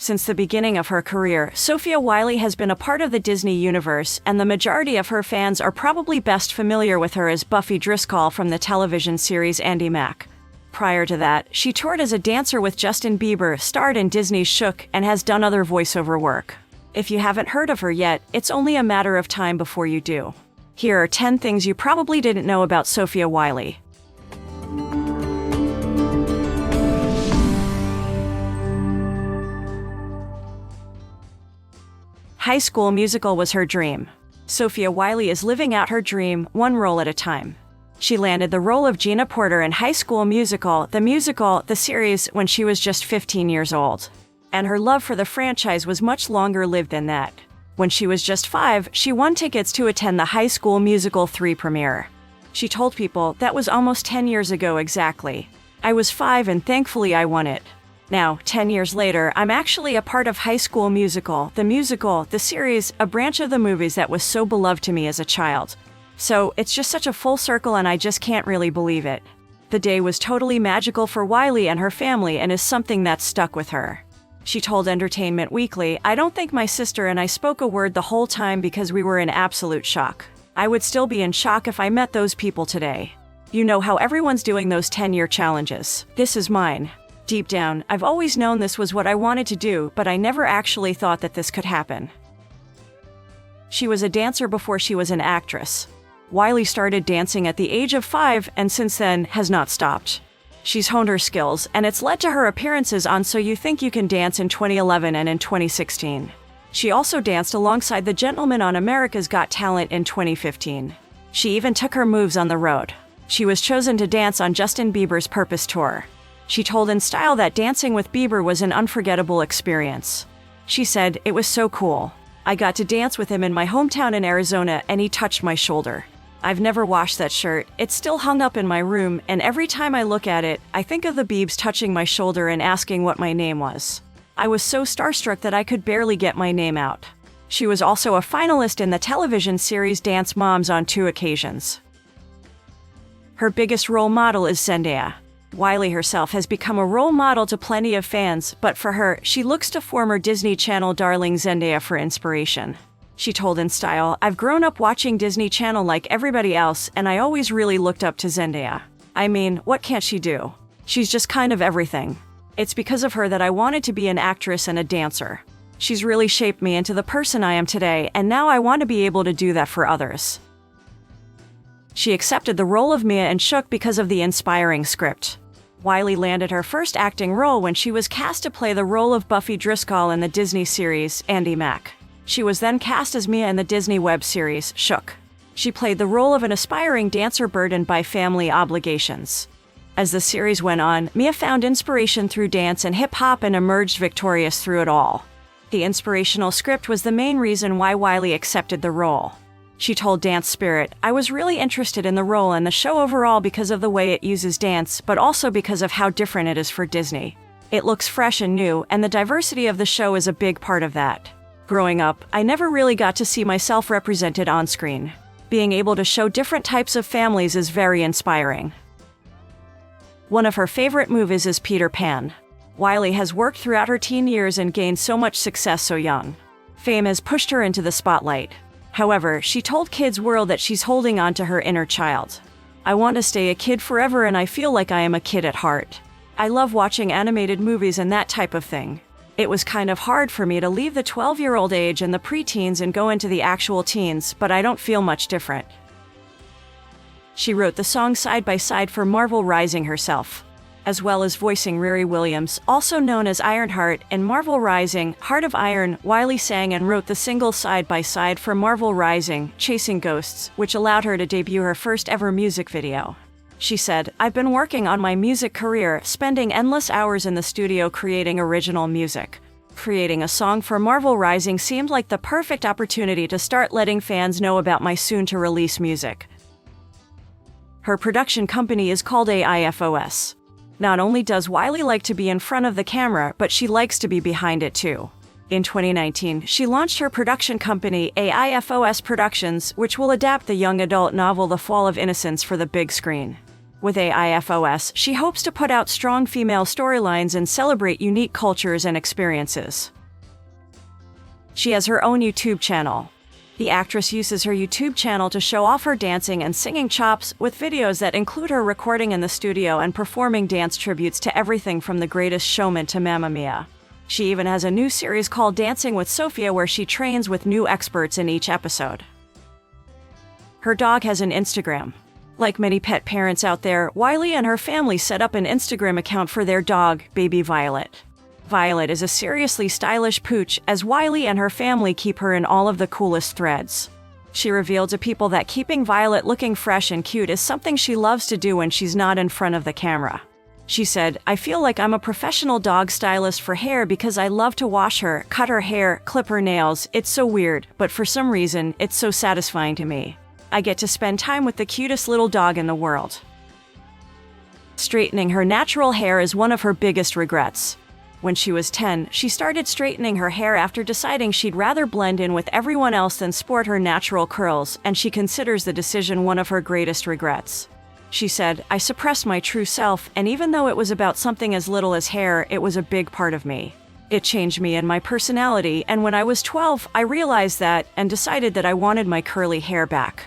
Since the beginning of her career, Sofia Wylie has been a part of the Disney universe, and the majority of her fans are probably best familiar with her as Buffy Driscoll from the television series Andy Mack. Prior to that, she toured as a dancer with Justin Bieber, starred in Disney's Shook, and has done other voiceover work. If you haven't heard of her yet, it's only a matter of time before you do. Here are 10 things you probably didn't know about Sofia Wylie. High School Musical was her dream. Sofia Wylie is living out her dream, one role at a time. She landed the role of Gina Porter in High School Musical, the series, when she was just 15 years old. And her love for the franchise was much longer lived than that. When she was just 5, she won tickets to attend the High School Musical 3 premiere. She told people, "That was almost 10 years ago exactly. I was 5 and thankfully I won it. Now, 10 years later, I'm actually a part of High School Musical, the series, a branch of the movies that was so beloved to me as a child. So, it's just such a full circle and I just can't really believe it." The day was totally magical for Wylie and her family and is something that stuck with her. She told Entertainment Weekly, "I don't think my sister and I spoke a word the whole time because we were in absolute shock. I would still be in shock if I met those people today. You know how everyone's doing those 10-year challenges. This is mine. Deep down, I've always known this was what I wanted to do, but I never actually thought that this could happen." She was a dancer before she was an actress. Wylie started dancing at the age of 5 and since then has not stopped. She's honed her skills, and it's led to her appearances on So You Think You Can Dance in 2011 and in 2016. She also danced alongside the gentleman on America's Got Talent in 2015. She even took her moves on the road. She was chosen to dance on Justin Bieber's Purpose Tour. She told In Style that dancing with Bieber was an unforgettable experience. She said, "It was so cool. I got to dance with him in my hometown in Arizona and he touched my shoulder. I've never washed that shirt, it's still hung up in my room, and every time I look at it, I think of the Biebs touching my shoulder and asking what my name was. I was so starstruck that I could barely get my name out." She was also a finalist in the television series Dance Moms on 2 occasions. Her biggest role model is Zendaya. Wylie herself has become a role model to plenty of fans, but for her, she looks to former Disney Channel darling Zendaya for inspiration. She told In Style, "I've grown up watching Disney Channel like everybody else, and I always really looked up to Zendaya. I mean, what can't she do? She's just kind of everything. It's because of her that I wanted to be an actress and a dancer. She's really shaped me into the person I am today, and now I want to be able to do that for others." She accepted the role of Mia in Shook because of the inspiring script. Wylie landed her first acting role when she was cast to play the role of Buffy Driscoll in the Disney series Andy Mack. She was then cast as Mia in the Disney web series Shook. She played the role of an aspiring dancer burdened by family obligations. As the series went on, Mia found inspiration through dance and hip-hop and emerged victorious through it all. The inspirational script was the main reason why Wylie accepted the role. She told Dance Spirit, "I was really interested in the role and the show overall because of the way it uses dance, but also because of how different it is for Disney. It looks fresh and new, and the diversity of the show is a big part of that. Growing up, I never really got to see myself represented on screen. Being able to show different types of families is very inspiring." One of her favorite movies is Peter Pan. Wylie has worked throughout her teen years and gained so much success so young. Fame has pushed her into the spotlight. However, she told Kids World that she's holding on to her inner child. "I want to stay a kid forever and I feel like I am a kid at heart. I love watching animated movies and that type of thing. It was kind of hard for me to leave the 12-year-old age and the preteens and go into the actual teens, but I don't feel much different." She wrote the song Side by Side for Marvel Rising herself. As well as voicing Riri Williams, also known as Ironheart, in Marvel Rising, Heart of Iron, Wylie sang and wrote the single Side by Side for Marvel Rising, Chasing Ghosts, which allowed her to debut her first ever music video. She said, "I've been working on my music career, spending endless hours in the studio creating original music. Creating a song for Marvel Rising seemed like the perfect opportunity to start letting fans know about my soon-to-release music." Her production company is called AIFOS. Not only does Wylie like to be in front of the camera, but she likes to be behind it too. In 2019, she launched her production company, AIFOS Productions, which will adapt the young adult novel The Fall of Innocence for the big screen. With AIFOS, she hopes to put out strong female storylines and celebrate unique cultures and experiences. She has her own YouTube channel. The actress uses her YouTube channel to show off her dancing and singing chops, with videos that include her recording in the studio and performing dance tributes to everything from The Greatest Showman to Mamma Mia. She even has a new series called Dancing with Sofia where she trains with new experts in each episode. Her dog has an Instagram. Like many pet parents out there, Wylie and her family set up an Instagram account for their dog, Baby Violet. Violet is a seriously stylish pooch, as Wylie and her family keep her in all of the coolest threads. She revealed to people that keeping Violet looking fresh and cute is something she loves to do when she's not in front of the camera. She said, "I feel like I'm a professional dog stylist for hair because I love to wash her, cut her hair, clip her nails. It's so weird, but for some reason, it's so satisfying to me. I get to spend time with the cutest little dog in the world." Straightening her natural hair is one of her biggest regrets. When she was 10, she started straightening her hair after deciding she'd rather blend in with everyone else than sport her natural curls, and she considers the decision one of her greatest regrets. She said, "I suppressed my true self, and even though it was about something as little as hair, it was a big part of me. It changed me and my personality, and when I was 12, I realized that and decided that I wanted my curly hair back."